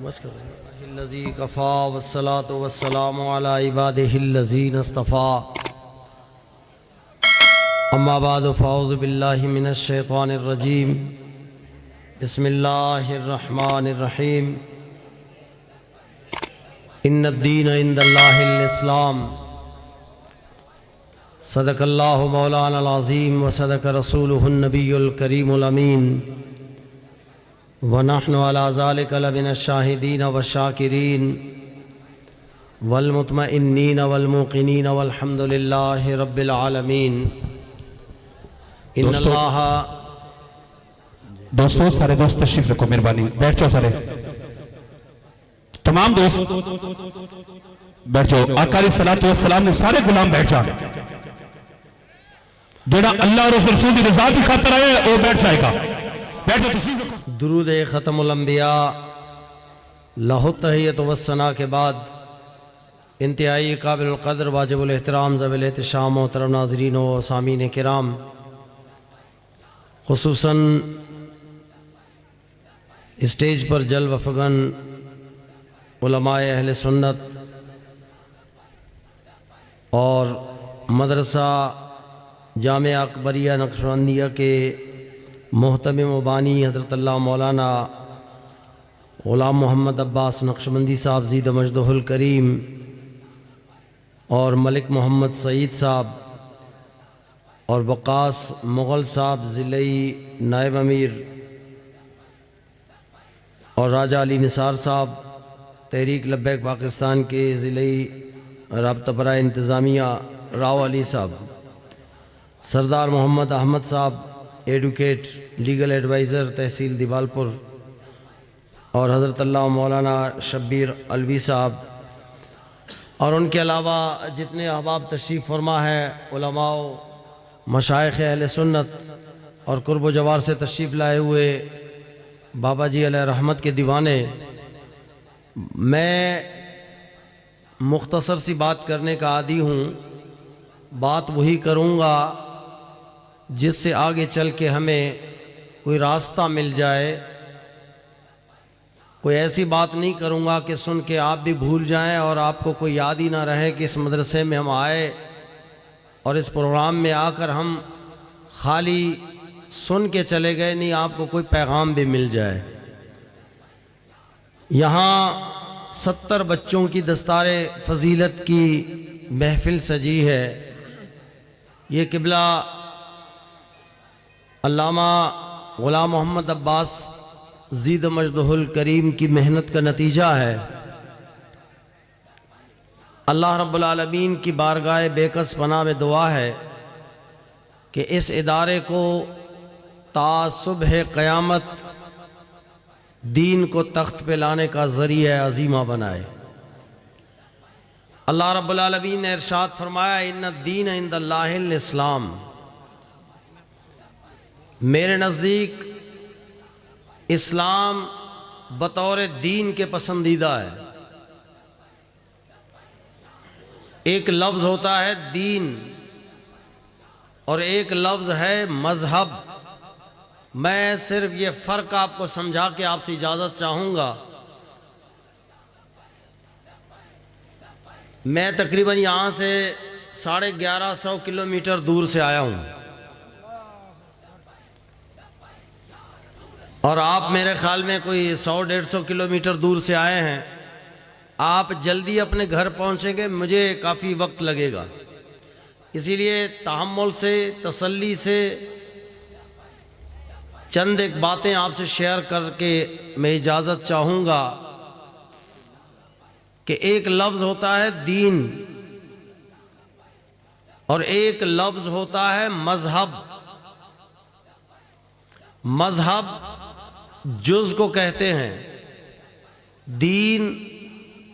بس کر الذی کفا والصلاۃ والسلام علی عبادہ الذین اصطفیٰ اما بعد فاعوذ باللہ من الشیطان الرجیم بسم اللہ الرحمن الرحیم ان الدین عند اللہ الاسلام صدق اللہ مولانا العظیم وصدق رسولہ النبی الکریم الامین ونحن على ذلك لمن الشاهدين والشاكرين والمطمئنين والموقنين والحمد لله رب العالمين ان اللہ دوستو سارے دوست تشریف رکھو مہربانی بیٹھ جاؤ سارے تمام دوست بیٹھ جاؤ آقا علیہ الصلوۃ والسلام نے سارے غلام بیٹھ جا جڑا اللہ اور رسول کی رضا کی خاطر آئے وہ بیٹھ جائے گا بیٹھ جاؤ تشریف رکھو درود ختم الانبیاء لہ التحیۃ والثناء کے بعد انتہائی قابل القدر واجب الاحترام ذوی الاحتشام محترم ناظرین و سامعین کرام، خصوصاً اسٹیج پر جلوہ فگن علماء اہل سنت اور مدرسہ جامعہ اکبریہ نقشبندیہ کے محتمم و بانی حضرت اللہ مولانا غلام محمد عباس نقشبندی صاحب زید مجدہ الکریم اور ملک محمد سعید صاحب اور وقاص مغل صاحب ضلعی نائب امیر اور راجہ علی نثار صاحب تحریک لبیک پاکستان کے ضلعی رابطہ برائے انتظامیہ راؤ علی صاحب، سردار محمد احمد صاحب ایڈوکیٹ لیگل ایڈوائزر تحصیل دیوالپور اور حضرت اللہ مولانا شبیر علوی صاحب، اور ان کے علاوہ جتنے احباب تشریف فرما ہے علماء مشائخ اہل سنت اور قرب و جوار سے تشریف لائے ہوئے بابا جی علیہ رحمت کے دیوانے، میں مختصر سی بات کرنے کا عادی ہوں، بات وہی کروں گا جس سے آگے چل کے ہمیں کوئی راستہ مل جائے، کوئی ایسی بات نہیں کروں گا کہ سن کے آپ بھی بھول جائیں اور آپ کو کوئی یاد ہی نہ رہے کہ اس مدرسے میں ہم آئے اور اس پروگرام میں آ کر ہم خالی سن کے چلے گئے، نہیں آپ کو کوئی پیغام بھی مل جائے۔ یہاں 70 بچوں کی دستار فضیلت کی محفل سجی ہے، یہ قبلہ علامہ غلام محمد عباس زید مجدہ الکریم کی محنت کا نتیجہ ہے۔ اللہ رب العالمین کی بارگاہ بے کس پناہ میں دعا ہے کہ اس ادارے کو تا صبح قیامت دین کو تخت پہ لانے کا ذریعہ عظیمہ بنائے۔ اللہ رب العالمین نے ارشاد فرمایا ان الدین عند اللہ الاسلام، میرے نزدیک اسلام بطور دین کے پسندیدہ ہے۔ ایک لفظ ہوتا ہے دین اور ایک لفظ ہے مذہب۔ میں صرف یہ فرق آپ کو سمجھا کے آپ سے اجازت چاہوں گا۔ میں تقریباً یہاں سے 1150 کلومیٹر دور سے آیا ہوں اور آپ میرے خیال میں کوئی 100-150 کلومیٹر دور سے آئے ہیں۔ آپ جلدی اپنے گھر پہنچیں گے، مجھے کافی وقت لگے گا، اسی لیے تحمل سے تسلی سے چند ایک باتیں آپ سے شیئر کر کے میں اجازت چاہوں گا کہ ایک لفظ ہوتا ہے دین اور ایک لفظ ہوتا ہے مذہب۔ مذہب جز کو کہتے ہیں، دین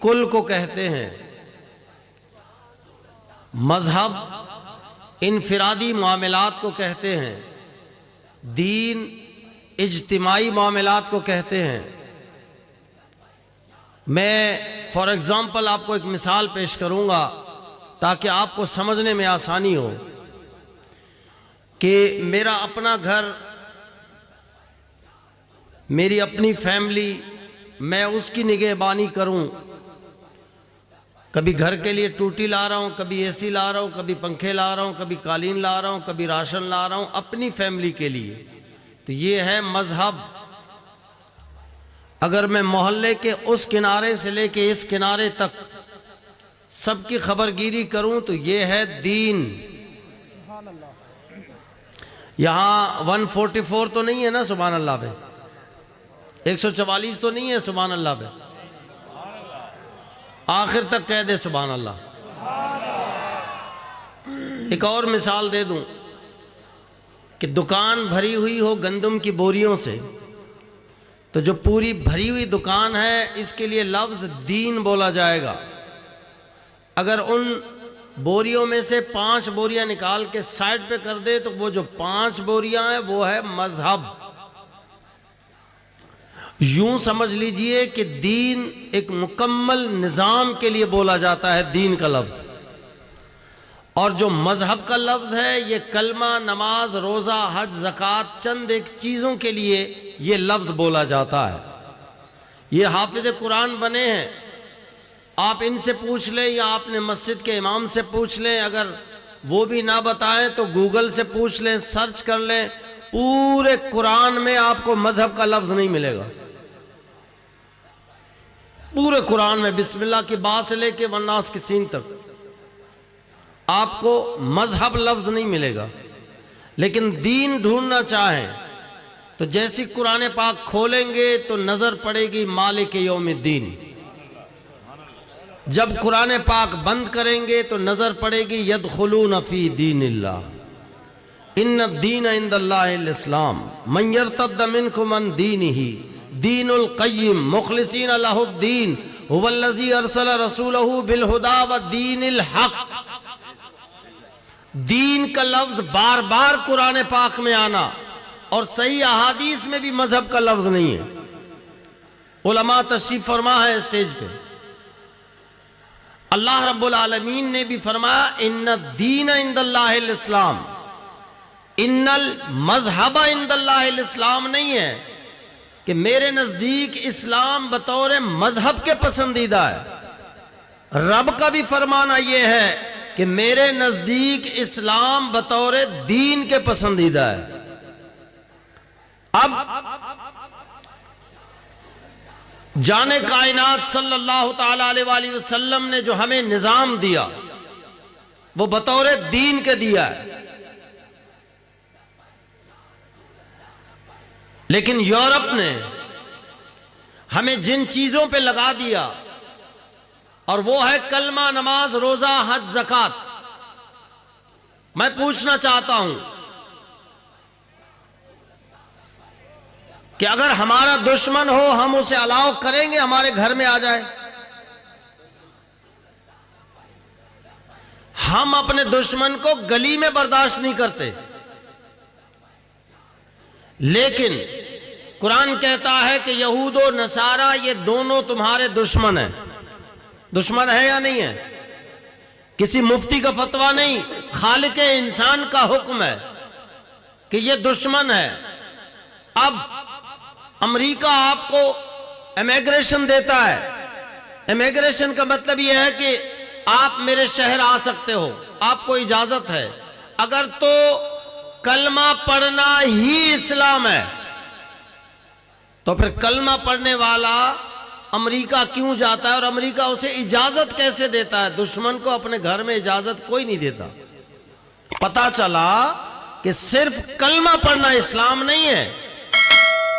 کل کو کہتے ہیں۔ مذہب انفرادی معاملات کو کہتے ہیں، دین اجتماعی معاملات کو کہتے ہیں۔ میں فار ایگزامپل آپ کو ایک مثال پیش کروں گا تاکہ آپ کو سمجھنے میں آسانی ہو کہ میرا اپنا گھر، میری اپنی فیملی میں اس کی نگہبانی کروں. کبھی گھر کے لیے ٹوٹی لا رہا ہوں, کبھی اے سی لا رہا ہوں, کبھی پنکھے لا رہا ہوں, کبھی قالین لا رہا ہوں, کبھی راشن لا رہا ہوں اپنی فیملی کے لیے. تو یہ ہے مذہب. اگر میں محلے کے اس کنارے سے لے کے اس کنارے تک سب کی خبر گیری کروں تو یہ ہے دین. یہاں 144 تو نہیں ہے نا سبحان اللہ پہ, 144 تو نہیں ہے سبحان اللہ پہ, آخر تک کہہ دے سبحان اللہ. ایک اور مثال دے دوں کہ دکان بھری ہوئی ہو گندم کی بوریوں سے, تو جو پوری بھری ہوئی دکان ہے اس کے لیے لفظ دین بولا جائے گا. اگر ان بوریوں میں سے 5 بوریاں نکال کے سائڈ پہ کر دے تو وہ جو 5 بوریاں ہیں وہ ہے مذہب. یوں سمجھ لیجئے کہ دین ایک مکمل نظام کے لیے بولا جاتا ہے دین کا لفظ, اور جو مذہب کا لفظ ہے یہ کلمہ, نماز, روزہ, حج, زکوٰۃ, چند ایک چیزوں کے لیے یہ لفظ بولا جاتا ہے. یہ حافظ قرآن بنے ہیں, آپ ان سے پوچھ لیں یا آپ نے مسجد کے امام سے پوچھ لیں, اگر وہ بھی نہ بتائیں تو گوگل سے پوچھ لیں, سرچ کر لیں, پورے قرآن میں آپ کو مذہب کا لفظ نہیں ملے گا. پورے قرآن میں بسم اللہ کی با سے لے کے والناس کی سین تک آپ کو مذہب لفظ نہیں ملے گا. لیکن دین ڈھونڈنا چاہیں تو جیسی قرآن پاک کھولیں گے تو نظر پڑے گی مالک یوم الدین. جب قرآن پاک بند کریں گے تو نظر پڑے گی یدخلون فی دین اللہ, ان الدین عند اللہ الاسلام, من یرتد منکم عن دینہ دین القیم مخلصین لہ الدین هو الذی ارسل رسولہ بالہدی ودین الحق. دین کا لفظ بار بار قرآن پاک میں آنا اور صحیح احادیث میں بھی مذہب کا لفظ نہیں ہے. علماء تشریف فرما ہے اسٹیج پہ, اللہ رب العالمین نے بھی فرمایا ان الدین عند اللہ الاسلام, ان المذہب عند اللہ الاسلام نہیں ہے کہ میرے نزدیک اسلام بطور مذہب کے پسندیدہ ہے. رب کا بھی فرمانا یہ ہے کہ میرے نزدیک اسلام بطور دین کے پسندیدہ ہے. اب جان کائنات صلی اللہ تعالی علیہ وآلہ وسلم نے جو ہمیں نظام دیا وہ بطور دین کے دیا ہے. لیکن یورپ نے ہمیں جن چیزوں پہ لگا دیا اور وہ ہے کلمہ, نماز, روزہ, حج, زکوٰۃ. میں پوچھنا چاہتا ہوں کہ اگر ہمارا دشمن ہو ہم اسے الاؤ کریں گے ہمارے گھر میں آ جائے؟ ہم اپنے دشمن کو گلی میں برداشت نہیں کرتے. لیکن قرآن کہتا ہے کہ یہود و نصارہ یہ دونوں تمہارے دشمن ہیں. دشمن ہے یا نہیں ہے؟ کسی مفتی کا فتویٰ نہیں, خالق انسان کا حکم ہے کہ یہ دشمن ہے. اب امریکہ آپ کو امیگریشن دیتا ہے. امیگریشن کا مطلب یہ ہے کہ آپ میرے شہر آ سکتے ہو, آپ کو اجازت ہے. اگر تو کلمہ پڑھنا ہی اسلام ہے تو پھر کلمہ پڑھنے والا امریکہ کیوں جاتا ہے اور امریکہ اسے اجازت کیسے دیتا ہے؟ دشمن کو اپنے گھر میں اجازت کوئی نہیں دیتا. پتا چلا کہ صرف کلمہ پڑھنا اسلام نہیں ہے.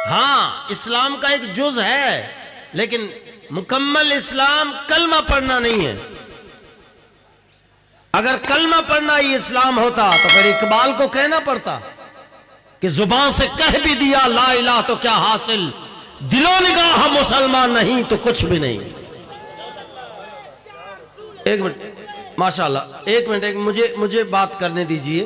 ہاں اسلام کا ایک جز ہے لیکن مکمل اسلام کلمہ پڑھنا نہیں ہے. اگر کلمہ پڑھنا ہی اسلام ہوتا تو پھر اقبال کو کہنا پڑتا کہ زبان سے کہہ بھی دیا لا الہ تو کیا حاصل, دل و نگاہ مسلمان نہیں تو کچھ بھی نہیں. ایک منٹ ماشاءاللہ, ایک منٹ مجھے بات کرنے دیجئے.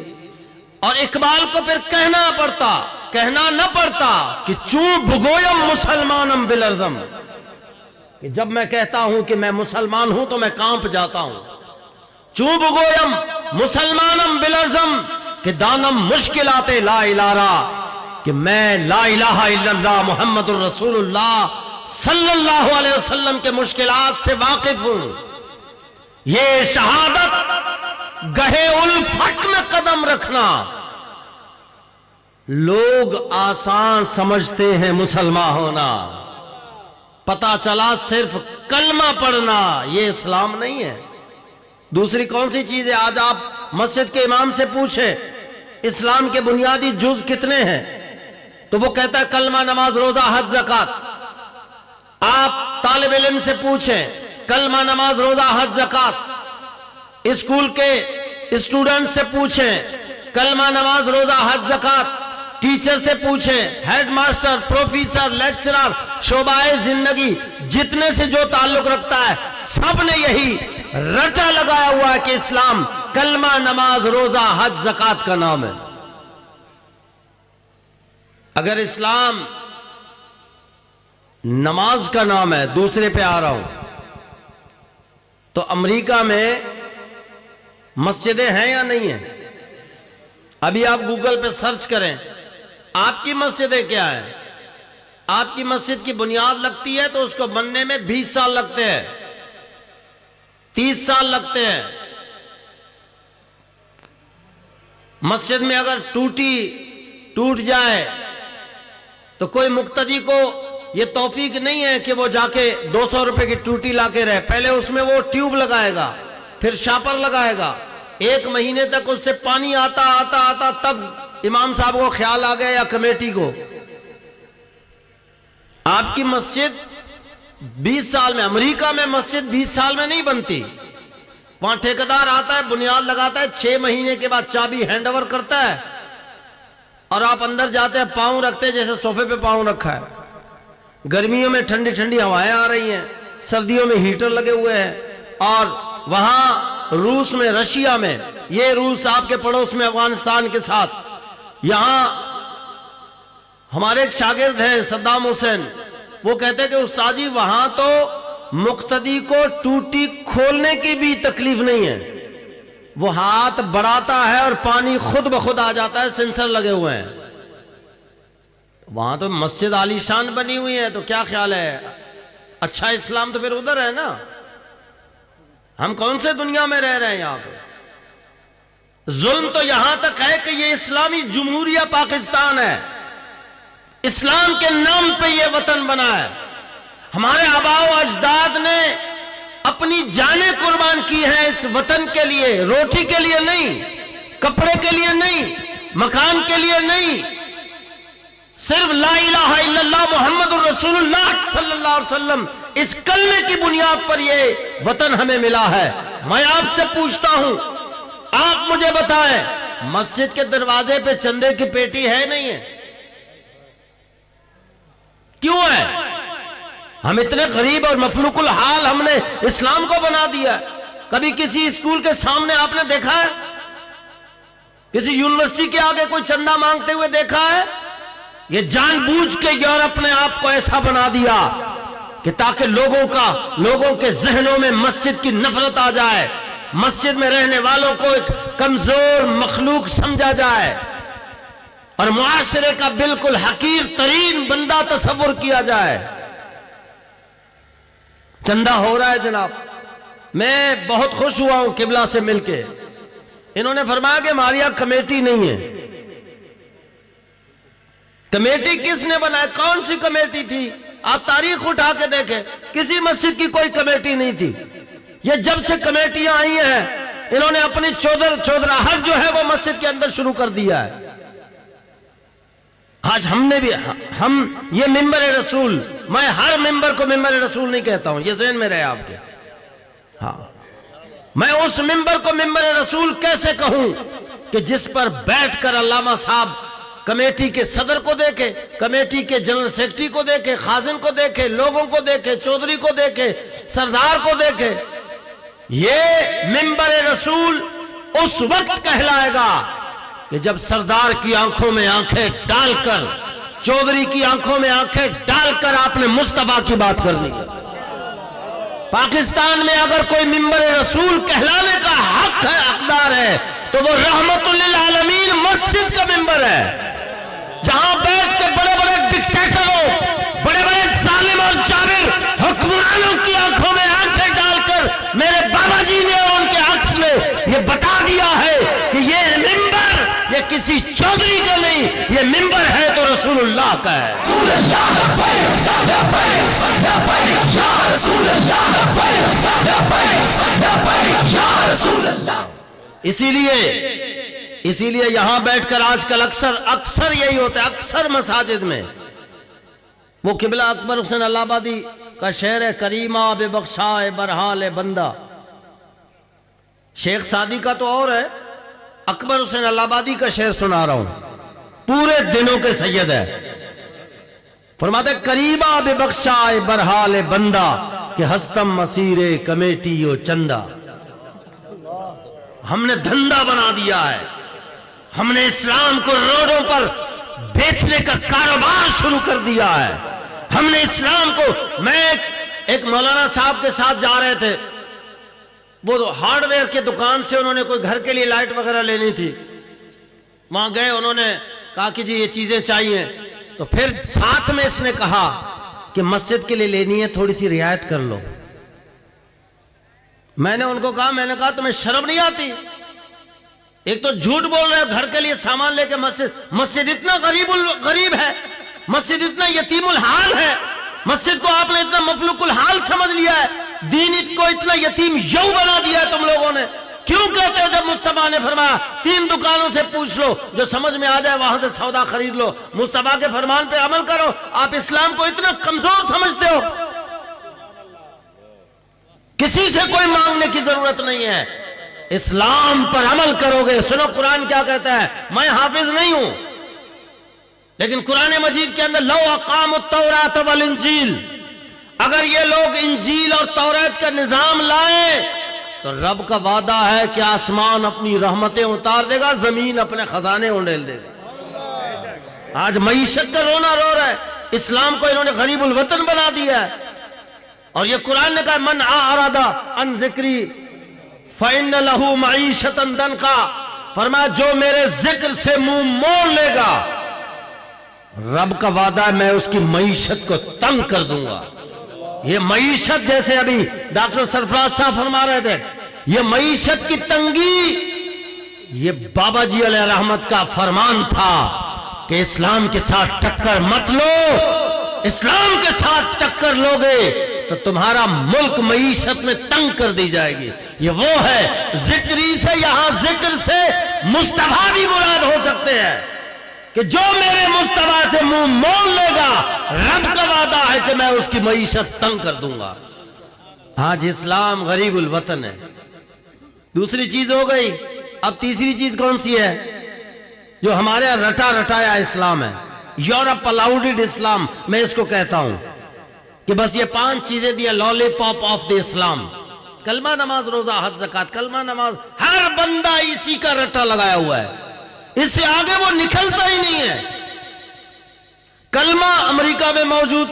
اور اقبال کو پھر کہنا نہ پڑتا کہ چون بھگویم مسلمانم بالارضم, کہ جب میں کہتا ہوں کہ میں مسلمان ہوں تو میں کانپ جاتا ہوں. چون بھگویم مسلمانم بالارضم کہ دانم مشکلات لا الہ, کہ میں لا الہ الا اللہ محمد الرسول اللہ صلی اللہ علیہ وسلم کے مشکلات سے واقف ہوں. یہ شہادت گہے الفت میں قدم رکھنا لوگ آسان سمجھتے ہیں مسلمان ہونا. پتہ چلا صرف کلمہ پڑھنا یہ اسلام نہیں ہے. دوسری کون سی چیز ہے؟ آج آپ مسجد کے امام سے پوچھیں اسلام کے بنیادی جز کتنے ہیں تو وہ کہتا ہے کلمہ، نماز، روزہ، حج، زکات. آپ طالب علم سے پوچھیں کلمہ، نماز، روزہ، حج، زکات. اسکول کے اسٹوڈنٹ سے پوچھیں کلمہ، نماز، روزہ، حج، زکات. ٹیچر سے پوچھیں، ہیڈ ماسٹر، پروفیسر، لیکچرر، شعبہ زندگی جتنے سے جو تعلق رکھتا ہے سب نے یہی رٹا لگایا ہوا ہے کہ اسلام کلمہ، نماز، روزہ، حج، زکات کا نام ہے. اگر اسلام نماز کا نام ہے، دوسرے پہ آ رہا ہوں، تو امریکہ میں مسجدیں ہیں یا نہیں ہیں؟ ابھی آپ گوگل پہ سرچ کریں آپ کی مسجدیں کیا ہیں. آپ کی مسجد کی بنیاد لگتی ہے تو اس کو بننے میں 20 سال لگتے ہیں، 30 سال لگتے ہیں. مسجد میں اگر ٹوٹ جائے تو کوئی مقتدی کو یہ توفیق نہیں ہے کہ وہ جا کے 200 روپے کی ٹوٹی لا کے رہے. پہلے اس میں وہ ٹیوب لگائے گا، پھر شاپر لگائے گا، 1 مہینے تک اس سے پانی آتا تب امام صاحب کو خیال آ گیا یا کمیٹی کو. آپ کی مسجد 20 سال میں، امریکہ میں مسجد 20 سال میں نہیں بنتی. وہاں ٹھیکیدار آتا ہے، بنیاد لگاتا ہے، 6 مہینے کے بعد چابی ہینڈ اوور کرتا ہے اور آپ اندر جاتے ہیں، پاؤں رکھتے ہیں جیسے صوفے پہ پاؤں رکھا ہے. گرمیوں میں ٹھنڈی ٹھنڈی ہوائیں آ رہی ہیں، سردیوں میں ہیٹر لگے ہوئے ہیں. اور وہاں روس میں، رشیا میں، یہ روس آپ کے پڑوس میں افغانستان کے ساتھ، یہاں ہمارے ایک شاگرد ہیں صدام حسین، وہ کہتے ہیں کہ استاد جی وہاں تو مقتدی کو ٹوٹی کھولنے کی بھی تکلیف نہیں ہے، وہ ہاتھ بڑھاتا ہے اور پانی خود بخود آ جاتا ہے، سینسر لگے ہوئے ہیں. وہاں تو مسجد عالی شان بنی ہوئی ہے، تو کیا خیال ہے اچھا اسلام تو پھر ادھر ہے نا. ہم کون سے دنیا میں رہ رہے ہیں یہاں پہ؟ ظلم تو یہاں تک ہے کہ یہ اسلامی جمہوریہ پاکستان ہے، اسلام کے نام پہ یہ وطن بنا ہے. ہمارے آباء و اجداد نے اپنی جانیں قربان کی ہیں اس وطن کے لیے، روٹی کے لیے نہیں، کپڑے کے لیے نہیں، مکان کے لیے نہیں، صرف لا الہ الا اللہ محمد الرسول اللہ صلی اللہ علیہ وسلم اس کلمے کی بنیاد پر یہ وطن ہمیں ملا ہے. میں آپ سے پوچھتا ہوں، آپ مجھے بتائیں مسجد کے دروازے پہ چندے کی پیٹی ہے نہیں ہے؟ کیوں ہے؟ ہم اتنے غریب اور مفلوق الحال ہم نے اسلام کو بنا دیا ہے. کبھی کسی اسکول کے سامنے آپ نے دیکھا ہے؟ کسی یونیورسٹی کے آگے کوئی چندہ مانگتے ہوئے دیکھا ہے؟ یہ جان بوجھ کے یورپ نے آپ کو ایسا بنا دیا کہ تاکہ لوگوں کے ذہنوں میں مسجد کی نفرت آ جائے، مسجد میں رہنے والوں کو ایک کمزور مخلوق سمجھا جائے اور معاشرے کا بالکل حقیر ترین بندہ تصور کیا جائے. چندہ ہو رہا ہے جناب. میں بہت خوش ہوا ہوں قبلہ سے مل کے. انہوں نے فرمایا کہ ہماری یہاں کمیٹی نہیں ہے. کمیٹی کس نے بنایا؟ کون سی کمیٹی تھی؟ آپ تاریخ اٹھا کے دیکھیں، کسی مسجد کی کوئی کمیٹی نہیں تھی. یہ جب سے کمیٹیاں آئی ہیں انہوں نے اپنی چودراہٹ جو ہے وہ مسجد کے اندر شروع کر دیا ہے. آج ہم یہ ممبر رسول، میں ہر ممبر کو ممبر رسول نہیں کہتا ہوں، یہ ذہن میں رہے آپ کے. ہاں، میں اس ممبر کو ممبر رسول کیسے کہوں کہ جس پر بیٹھ کر علامہ صاحب کمیٹی کے صدر کو دیکھے، کمیٹی کے جنرل سیکرٹری کو دیکھے، خازن کو دیکھے، لوگوں کو دیکھے، چودھری کو دیکھے، سردار کو دیکھے. یہ ممبر رسول اس وقت کہلائے گا کہ جب سردار کی آنکھوں میں آنکھیں ڈال کر، چودھری کی آنکھوں میں آنکھیں ڈال کر آپ نے مصطفیٰ کی بات کرنی. پاکستان میں اگر کوئی ممبر رسول کہلانے کا حق ہے، حقدار ہے، تو وہ رحمت للعالمین مسجد کا ممبر ہے، جہاں بیٹھ کے بڑے بڑے ڈکٹیٹروں، بڑے بڑے ظالم اور جابر کسی چودھری کا نہیں، یہ منبر ہے تو رسول اللہ کا ہے۔ اسی لیے یہاں بیٹھ کر آج کل اکثر یہی ہوتا ہے، اکثر مساجد میں وہ قبلہ اکبر حسین الہ آبادی کا شعر ہے، کریمہ بے بخشائے برحال بندہ۔ شیخ سعدی کا تو اور ہے، اکبر حسین الہ آبادی کا شعر سنا رہا ہوں، پورے دنوں کے سید ہے۔ فرماتے ہیں کریمہ بے بخشائے برحال بندہ کہ ہستم مسیر کمیٹی و چندہ۔ ہم نے دھندا بنا دیا ہے، ہم نے اسلام کو روڈوں پر بیچنے کا کاروبار شروع کر دیا ہے۔ ہم نے اسلام کو، میں ایک مولانا صاحب کے ساتھ جا رہے تھے، وہ ہارڈ ویئر کے دکان سے انہوں نے کوئی گھر کے لیے لائٹ وغیرہ لینی تھی، وہاں گئے، انہوں نے کہا کہ جی یہ چیزیں چاہیے، تو پھر ساتھ میں اس نے کہا کہ مسجد کے لیے لینی ہے، تھوڑی سی رعایت کر لو۔ میں نے ان کو کہا، میں نے کہا تمہیں شرم نہیں آتی؟ ایک تو جھوٹ بول رہے ہو، گھر کے لیے سامان لے کے مسجد اتنا غریب ہے، مسجد اتنا یتیم الحال ہے، مسجد کو آپ نے اتنا مفلوق الحال سمجھ لیا ہے، دین کو اتنا یتیم یوں بنا دیا ہے تم لوگوں نے۔ کیوں کہتے ہو جب مصطفیٰ نے فرمایا 3 دکانوں سے پوچھ لو، جو سمجھ میں آ جائے وہاں سے سودا خرید لو، مصطفیٰ کے فرمان پہ عمل کرو؟ آپ اسلام کو اتنا کمزور سمجھتے ہو؟ کسی سے کوئی مانگنے کی ضرورت نہیں ہے، اسلام پر عمل کرو گے۔ سنو قرآن کیا کہتا ہے، میں حافظ نہیں ہوں، لیکن قرآن مجید کے اندر لو اقاموا التوراۃ والانجیل، اگر یہ لوگ انجیل اور توریت کا نظام لائیں تو رب کا وعدہ ہے کہ آسمان اپنی رحمتیں اتار دے گا، زمین اپنے خزانے انڈیل دے گا۔ آج معیشت کا رونا رو رہا ہے، اسلام کو انہوں نے غریب الوطن بنا دیا ہے، اور یہ قرآن نے کہا من اعرض عن ذکری فإن له معیشۃ ضنکا، فرمایا جو میرے ذکر سے منہ موڑ لے گا، رب کا وعدہ ہے میں اس کی معیشت کو تنگ کر دوں گا۔ یہ معیشت، جیسے ابھی ڈاکٹر سرفراز صاحب فرما رہے تھے، یہ معیشت کی تنگی، یہ بابا جی علیہ رحمت کا فرمان تھا کہ اسلام کے ساتھ ٹکر مت لو، اسلام کے ساتھ ٹکر لوگے تو تمہارا ملک معیشت میں تنگ کر دی جائے گی۔ یہ وہ ہے، ذکری سے، یہاں ذکر سے مصطفیٰ بھی مراد ہو سکتے ہیں کہ جو میرے مصطفیٰ سے منہ موڑ لے گا، رب کا وعدہ ہے کہ میں اس کی معیشت تنگ کر دوں گا۔ آج اسلام غریب الوطن ہے۔ دوسری چیز ہو گئی، اب تیسری چیز کون سی ہے؟ جو ہمارے رٹا رٹایا اسلام ہے، یورپ الاؤڈڈ اسلام، میں اس کو کہتا ہوں کہ بس یہ 5 چیزیں دیا، لالی پاپ آف دی اسلام، کلمہ نماز روزہ حج زکات، کلمہ نماز، ہر بندہ اسی کا رٹا لگایا ہوا ہے، اس سے آگے وہ نکلتا ہی نہیں ہے۔ کلمہ امریکہ میں موجود،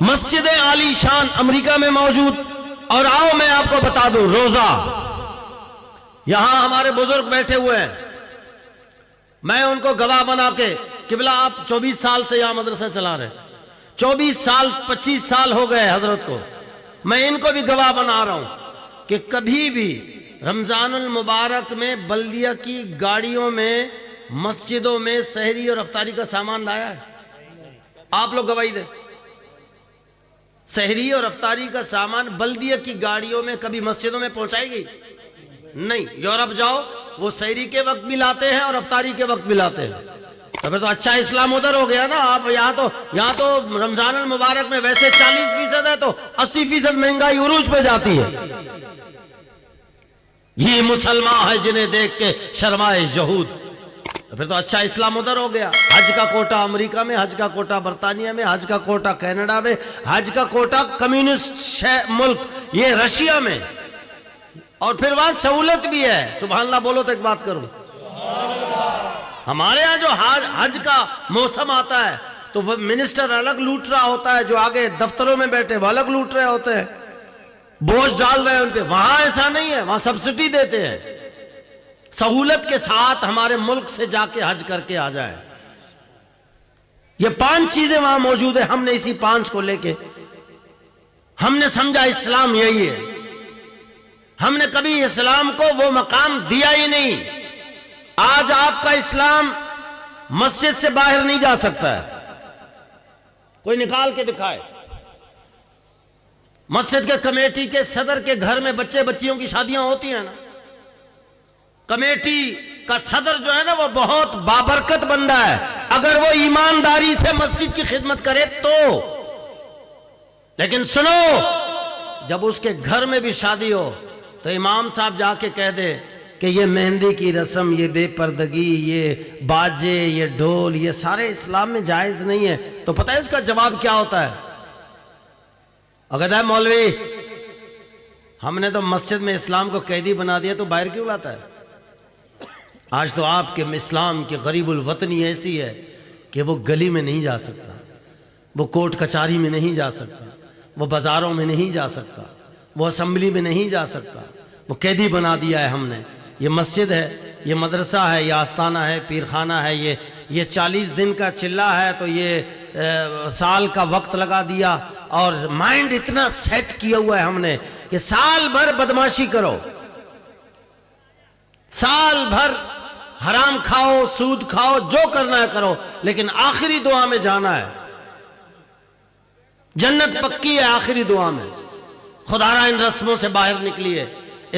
مسجد عالی شان امریکہ میں موجود، اور آؤ میں آپ کو بتا دوں، روزہ، یہاں ہمارے بزرگ بیٹھے ہوئے ہیں، میں ان کو گواہ بنا کے، قبلہ آپ 24 سال سے یہاں مدرسہ چلا رہے، 24 سال 25 سال ہو گئے حضرت کو، میں ان کو بھی گواہ بنا رہا ہوں کہ کبھی بھی رمضان المبارک میں بلدیہ کی گاڑیوں میں، مسجدوں میں سحری اور افطاری کا سامان لایا ہے؟ آپ لوگ گواہی دیں، سحری اور افطاری کا سامان بلدیہ کی گاڑیوں میں کبھی مسجدوں میں پہنچائی گئی؟ نہیں۔ یورپ جاؤ، وہ سحری کے وقت بھی لاتے ہیں اور افطاری کے وقت بھی لاتے ہیں، تو پھر تو اچھا اسلام ادھر ہو گیا نا۔ آپ یہاں تو رمضان المبارک میں ویسے 40% ہے تو 80% مہنگائی عروج پہ جاتی ہے۔ یہ مسلمان ہے جنہیں دیکھ کے شرمائے یہود، تو پھر تو اچھا اسلام ادھر ہو گیا۔ حج کا کوٹا امریکہ میں، حج کا کوٹا برطانیہ میں، حج کا کوٹا کینیڈا میں، حج کا کوٹا کمیونسٹ ملک یہ رشیا میں، اور پھر وہاں سہولت بھی ہے۔ سبحان اللہ بولو تو ایک بات کروں، ہمارے ہاں جو حج کا موسم آتا ہے تو وہ منسٹر الگ لوٹ رہا ہوتا ہے، جو آگے دفتروں میں بیٹھے وہ الگ لوٹ رہے ہوتے ہیں، بوجھ ڈال رہے ہیں ان پہ۔ وہاں ایسا نہیں ہے، وہاں سبسڈی دیتے ہیں، سہولت کے ساتھ ہمارے ملک سے جا کے حج کر کے آ جائیں۔ یہ 5 چیزیں وہاں موجود ہیں، ہم نے اسی 5 کو لے کے ہم نے سمجھا اسلام یہی ہے۔ ہم نے کبھی اسلام کو وہ مقام دیا ہی نہیں۔ آج آپ کا اسلام مسجد سے باہر نہیں جا سکتا ہے، کوئی نکال کے دکھائے۔ مسجد کے کمیٹی کے صدر کے گھر میں بچے بچیوں کی شادیاں ہوتی ہیں نا، کمیٹی کا صدر جو ہے نا وہ بہت بابرکت بندہ ہے، اگر وہ ایمانداری سے مسجد کی خدمت کرے تو۔ لیکن سنو، جب اس کے گھر میں بھی شادی ہو تو امام صاحب جا کے کہہ دے کہ یہ مہندی کی رسم، یہ بے پردگی، یہ باجے، یہ ڈھول، یہ سارے اسلام میں جائز نہیں ہے، تو پتہ ہے اس کا جواب کیا ہوتا ہے؟ اگر ہے مولوی ہم نے تو مسجد میں اسلام کو قیدی بنا دیا تو باہر کیوں لاتا ہے؟ آج تو آپ کے اسلام کی غریب الوطنی ایسی ہے کہ وہ گلی میں نہیں جا سکتا، وہ کورٹ کچہری میں نہیں جا سکتا، وہ بازاروں میں نہیں جا سکتا، وہ اسمبلی میں نہیں جا سکتا، وہ قیدی بنا دیا ہے ہم نے۔ یہ مسجد ہے، یہ مدرسہ ہے، یہ آستانہ ہے، پیرخانہ ہے، یہ 40 دن کا چلہ ہے تو یہ سال کا وقت لگا دیا، اور مائنڈ اتنا سیٹ کیا ہوا ہے ہم نے کہ سال بھر بدماشی کرو، سال بھر حرام کھاؤ، سود کھاؤ، جو کرنا ہے کرو، لیکن آخری دعا میں جانا ہے، جنت پکی ہے آخری دعا میں۔ خدا را ان رسموں سے باہر نکلیے،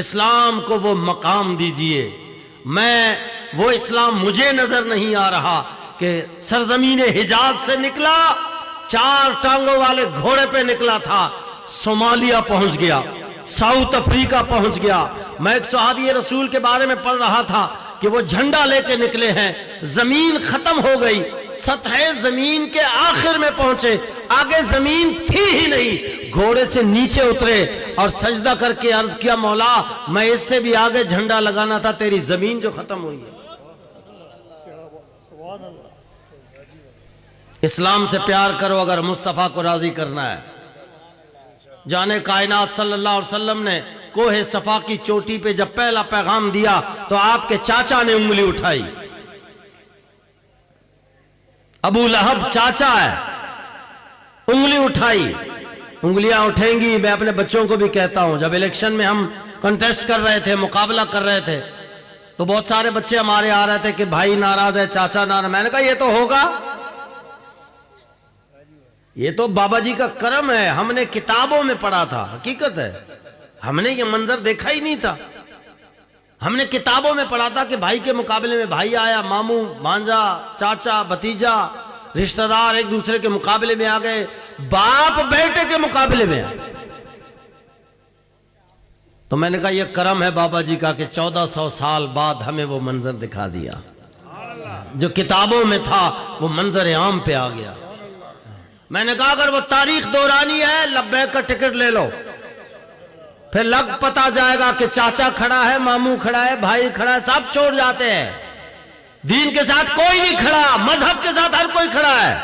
اسلام کو وہ مقام دیجئے۔ وہ اسلام مجھے نظر نہیں آ رہا کہ سرزمین حجاز سے نکلا، 4 ٹانگوں والے گھوڑے پہ نکلا تھا، صومالیہ پہنچ گیا، ساؤتھ افریقہ پہنچ گیا۔ میں ایک صحابی رسول کے بارے میں پڑھ رہا تھا کہ وہ جھنڈا لے کے نکلے ہیں، زمین ختم ہو گئی، سطح زمین کے آخر میں پہنچے، آگے زمین تھی ہی نہیں، گھوڑے سے نیچے اترے اور سجدہ کر کے عرض کیا، مولا میں اس سے بھی آگے جھنڈا لگانا تھا، تیری زمین جو ختم ہوئی ہے۔ اسلام سے پیار کرو اگر مصطفیٰ کو راضی کرنا ہے۔ جانے کائنات صلی اللہ علیہ وسلم نے کوہ صفا کی چوٹی پہ جب پہلا پیغام دیا تو آپ کے چاچا نے انگلی اٹھائی، ابو لہب چاچا ہے، انگلی اٹھائی۔ انگلیاں اٹھیں گی، میں اپنے بچوں کو بھی کہتا ہوں، جب الیکشن میں ہم کنٹیسٹ کر رہے تھے، مقابلہ کر رہے تھے، تو بہت سارے بچے ہمارے آ رہے تھے کہ بھائی ناراض ہے، چاچا ناراض۔ میں نے کہا یہ تو ہوگا، یہ تو بابا جی کا کرم ہے، ہم نے کتابوں میں پڑھا تھا، حقیقت ہے، ہم نے یہ منظر دیکھا ہی نہیں تھا، ہم نے کتابوں میں پڑھا تھا کہ بھائی کے مقابلے میں بھائی آیا، ماموں بھانجا چاچا بھتیجا رشتہ دار ایک دوسرے کے مقابلے میں آ گئے، باپ بیٹے کے مقابلے میں۔ تو میں نے کہا یہ کرم ہے بابا جی کا کہ 1400 سال بعد ہمیں وہ منظر دکھا دیا، جو کتابوں میں تھا وہ منظر عام پہ آ گیا۔ میں نے کہا اگر وہ تاریخ دورانی ہے، لبیک کا ٹکٹ لے لو، پھر لگ پتا جائے گا کہ چاچا کھڑا ہے، ماموں کھڑا ہے، بھائی کھڑا ہے، سب چھوڑ جاتے ہیں، دین کے ساتھ کوئی نہیں کھڑا، مذہب کے ساتھ ہر کوئی کھڑا ہے۔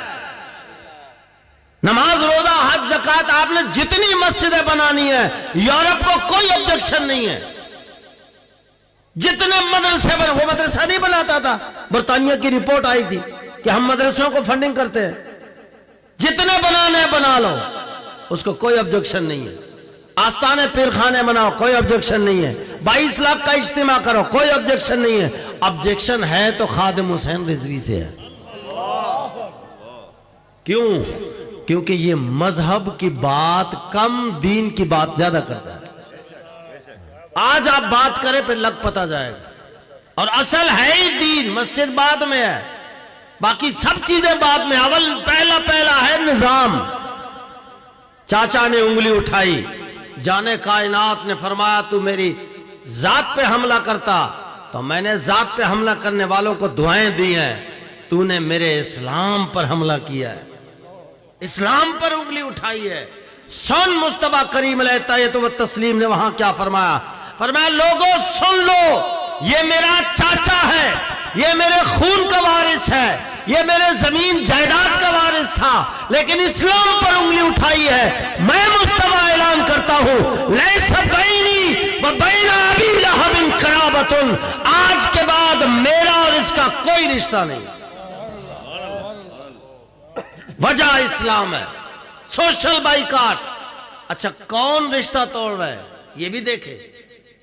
نماز روزہ حج زکوٰۃ آپ نے جتنی مسجدیں بنانی ہیں، یورپ کو کوئی آبجیکشن نہیں ہے، جتنے مدرسے بنے، وہ مدرسہ نہیں بناتا تھا، برطانیہ کی رپورٹ آئی تھی کہ ہم مدرسوں کو فنڈنگ کرتے ہیں، جتنے بنانے بنا لو، اس کو کوئی آبجیکشن نہیں ہے۔ آستانے پیرخانے بناؤ، کوئی آبجیکشن نہیں ہے، 22 لاکھ کا اجتماع کرو، کوئی آبجیکشن نہیں ہے۔ آبجیکشن ہے تو خادم حسین رضوی سے ہے۔ کیوں؟ کیونکہ یہ مذہب کی بات کم، دین کی بات زیادہ کرتا ہے۔ آج آپ بات کریں پھر لگ پتا جائے گا، اور اصل ہے ہی دین، مسجد بعد میں ہے، باقی سب چیزیں بعد میں، اول پہلا ہے نظام۔ چاچا نے انگلی اٹھائی، جانے کائنات نے فرمایا تو میری ذات پہ حملہ کرتا تو میں نے ذات پہ حملہ کرنے والوں کو دعائیں دی ہیں، تو نے میرے اسلام پر حملہ کیا ہے، اسلام پر انگلی اٹھائی ہے۔ سن مصطفیٰ کریم علیہ الصلوۃ والتسلیم نے وہاں کیا فرمایا؟ فرمایا لوگوں سن لو، یہ میرا چاچا ہے، یہ میرے خون کا وارث ہے، یہ میرے زمین جائیداد کا وارث تھا، لیکن اسلام پر انگلی اٹھائی ہے۔ میں مصطفیٰ اعلان کرتا ہوں لیس بینی و بین ابی لہب قرابۃ، آج کے بعد میرا اور اس کا کوئی رشتہ نہیں۔ وجہ اسلام ہے، سوشل بائیکاٹ۔ اچھا کون رشتہ توڑ رہا ہے یہ بھی دیکھے،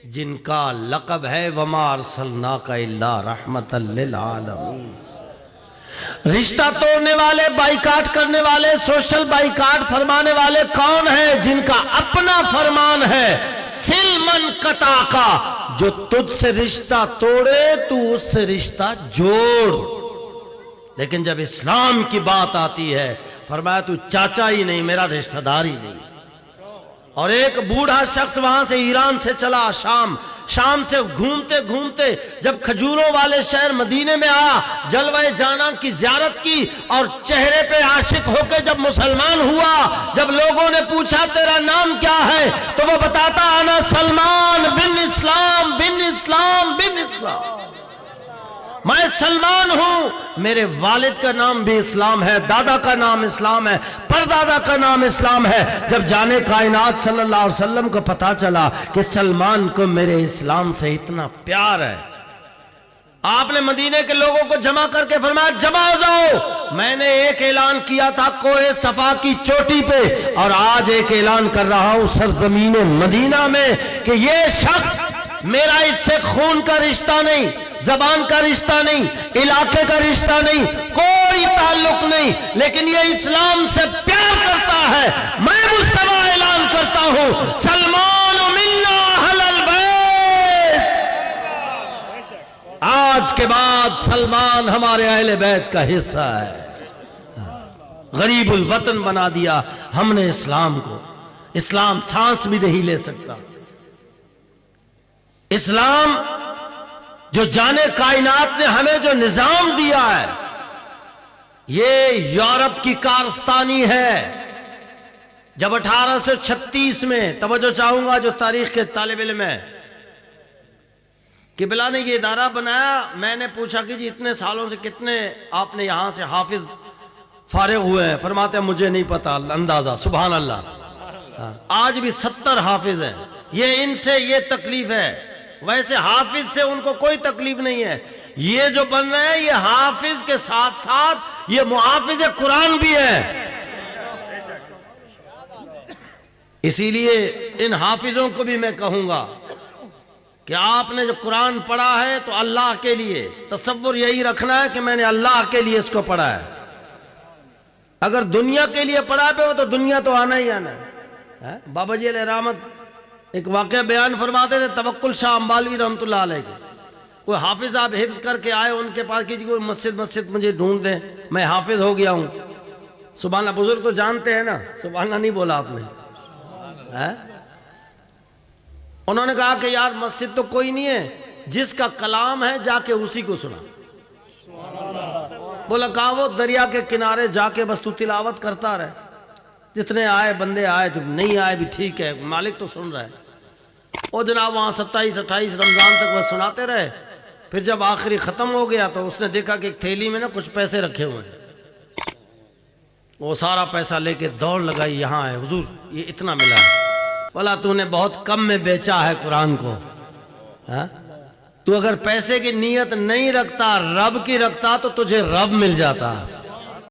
جن کا لقب ہے وما ارسلناک الا رحمتا للعالمین۔ رشتہ توڑنے والے، بائیکاٹ کرنے والے، سوشل بائیکاٹ فرمانے والے کون ہیں؟ جن کا اپنا فرمان ہے سلمن قطع کا، جو تجھ سے رشتہ توڑے تو اس سے رشتہ جوڑ۔ لیکن جب اسلام کی بات آتی ہے فرمایا تو چاچا ہی نہیں، میرا رشتہ دار ہی نہیں۔ اور ایک بوڑھا شخص وہاں سے ایران سے چلا شام سے گھومتے گھومتے جب کھجوروں والے شہر مدینے میں آیا، جلوہ جانا کی زیارت کی اور چہرے پہ عاشق ہو کے جب مسلمان ہوا، جب لوگوں نے پوچھا تیرا نام کیا ہے تو وہ بتاتا انا سلمان بن اسلام بن اسلام بن اسلام، میں سلمان ہوں، میرے والد کا نام بھی اسلام ہے، دادا کا نام اسلام ہے، پردادا کا نام اسلام ہے۔ جب جانے کائنات صلی اللہ علیہ وسلم کو پتا چلا کہ سلمان کو میرے اسلام سے اتنا پیار ہے، آپ نے مدینے کے لوگوں کو جمع کر کے فرمایا جمع ہو جاؤ، میں نے ایک اعلان کیا تھا کوہ صفا کی چوٹی پہ، اور آج ایک اعلان کر رہا ہوں سرزمین مدینہ میں کہ یہ شخص میرا اس سے خون کا رشتہ نہیں، زبان کا رشتہ نہیں، علاقے کا رشتہ نہیں، کوئی تعلق نہیں، لیکن یہ اسلام سے پیار کرتا ہے۔ میں مصطفیٰ اعلان کرتا ہوں سلمان منا اہل البیت، آج کے بعد سلمان ہمارے اہل بیت کا حصہ ہے۔ غریب الوطن بنا دیا ہم نے اسلام کو، اسلام سانس بھی نہیں لے سکتا۔ اسلام جو جانے کائنات نے ہمیں جو نظام دیا ہے یہ یورپ کی کارستانی ہے۔ جب 1836 میں، توجہ چاہوں گا جو تاریخ کے طالب علم ہے، قبلہ نے یہ ادارہ بنایا، میں نے پوچھا کہ جی اتنے سالوں سے کتنے آپ نے یہاں سے حافظ فارغ ہوئے ہیں؟ فرماتے ہیں مجھے نہیں پتا اندازہ، سبحان اللہ۔ آج بھی 70 حافظ ہیں، یہ ان سے یہ تکلیف ہے، ویسے حافظ سے ان کو کوئی تکلیف نہیں ہے، یہ جو بن رہے ہیں یہ حافظ کے ساتھ ساتھ یہ محافظ قرآن بھی ہے۔ اسی لیے ان حافظوں کو بھی میں کہوں گا کہ آپ نے جو قرآن پڑھا ہے تو اللہ کے لیے، تصور یہی رکھنا ہے کہ میں نے اللہ کے لیے اس کو پڑھا ہے۔ اگر دنیا کے لیے پڑھا ہے تو دنیا تو آنا ہی آنا ہے۔ بابا جی علیہ رحمت ایک واقعہ بیان فرماتے تھے، توکل شاہ امبالوی رحمت اللہ علیہ کے، کوئی حافظ آپ حفظ کر کے آئے ان کے پاس کہ کوئی مسجد مجھے ڈھونڈ دیں، میں حافظ ہو گیا ہوں۔ سبحان اللہ، بزرگ تو جانتے ہیں نا، سبحان اللہ نہیں بولا آپ نے۔ انہوں نے کہا کہ یار مسجد تو کوئی نہیں ہے، جس کا کلام ہے جا کے اسی کو سنا۔ بولا کہا وہ دریا کے کنارے جا کے بس تو تلاوت کرتا رہے، جتنے آئے بندے آئے، جب نہیں آئے بھی ٹھیک ہے، مالک تو سن رہا ہے۔ وہ جناب وہاں 27-28 رمضان تک وہ سناتے رہے۔ پھر جب آخری ختم ہو گیا تو اس نے دیکھا کہ ایک تھیلی میں نا کچھ پیسے رکھے ہوئے ہیں، وہ سارا پیسہ لے کے دوڑ لگائی، یہاں ہے حضور یہ اتنا ملا ہے۔ بولا تو نے بہت کم میں بیچا ہے قرآن کو، تو اگر پیسے کی نیت نہیں رکھتا، رب کی رکھتا تو تجھے رب مل جاتا۔